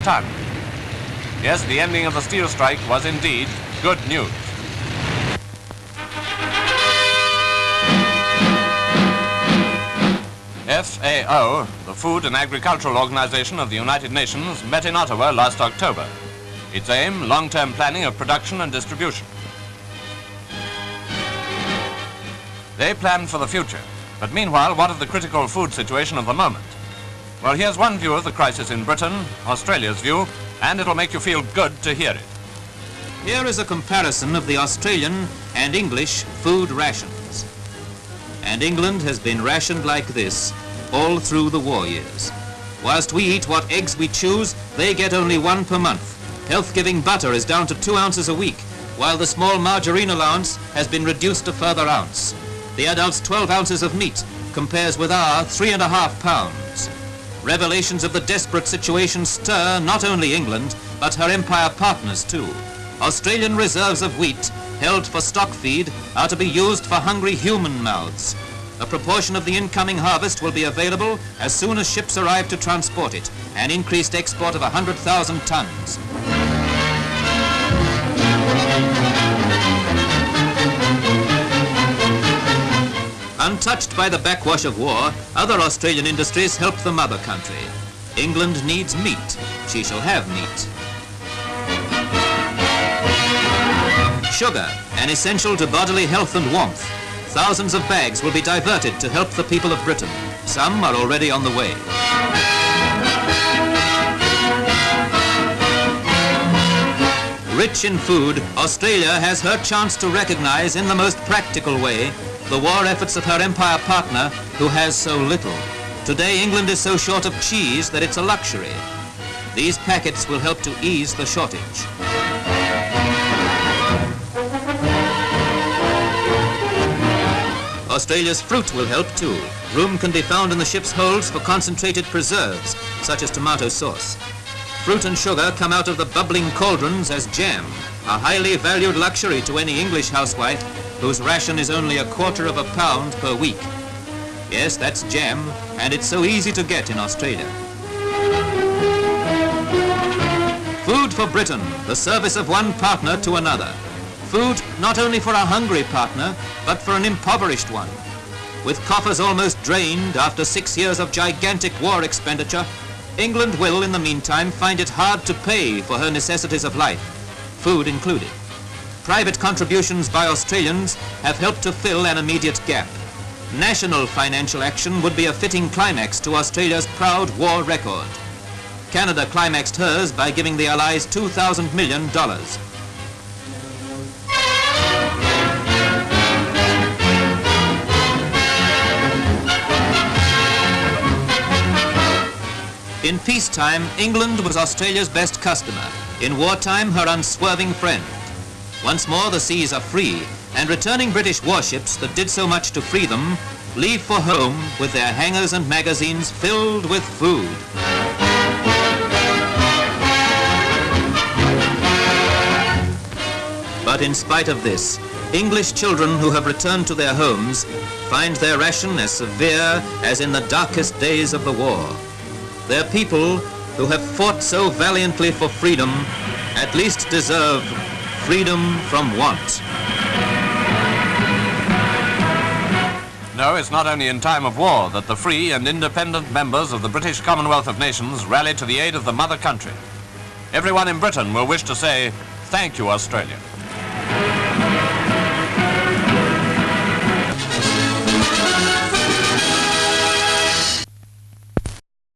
ton. Yes, the ending of the steel strike was indeed good news. FAO, the Food and Agricultural Organization of the United Nations, met in Ottawa last October. Its aim, long-term planning of production and distribution. They plan for the future, but meanwhile, what of the critical food situation of the moment? Well, here's one view of the crisis in Britain, Australia's view, and it'll make you feel good to hear it. Here is a comparison of the Australian and English food rations. And England has been rationed like this all through the war years. Whilst we eat what eggs we choose, they get only 1 per month. Health-giving butter is down to 2 ounces a week, while the small margarine allowance has been reduced a further ounce. The adult's 12 ounces of meat compares with our 3.5 pounds. Revelations of the desperate situation stir not only England, but her empire partners too. Australian reserves of wheat, held for stock feed, are to be used for hungry human mouths. A proportion of the incoming harvest will be available as soon as ships arrive to transport it, an increased export of 100,000 tons. Untouched by the backwash of war, other Australian industries help the mother country. England needs meat. She shall have meat. Sugar, an essential to bodily health and warmth. Thousands of bags will be diverted to help the people of Britain. Some are already on the way. Rich in food, Australia has her chance to recognize in the most practical way the war efforts of her empire partner who has so little. Today, England is so short of cheese that it's a luxury. These packets will help to ease the shortage. Australia's fruit will help too. Room can be found in the ship's holds for concentrated preserves, such as tomato sauce. Fruit and sugar come out of the bubbling cauldrons as jam, a highly valued luxury to any English housewife whose ration is only £1/4 pound per week. Yes, that's jam, and it's so easy to get in Australia. Food for Britain, the service of one partner to another. Food not only for a hungry partner, but for an impoverished one. With coffers almost drained after 6 years of gigantic war expenditure, England will, in the meantime, find it hard to pay for her necessities of life, food included. Private contributions by Australians have helped to fill an immediate gap. National financial action would be a fitting climax to Australia's proud war record. Canada climaxed hers by giving the Allies $2,000 million. In peacetime, England was Australia's best customer. In wartime, her unswerving friend. Once more, the seas are free, and returning British warships that did so much to free them leave for home with their hangars and magazines filled with food. But in spite of this, English children who have returned to their homes find their ration as severe as in the darkest days of the war. Their people who have fought so valiantly for freedom at least deserve freedom from want. No, it's not only in time of war that the free and independent members of the British Commonwealth of Nations rally to the aid of the mother country. Everyone in Britain will wish to say, thank you, Australia.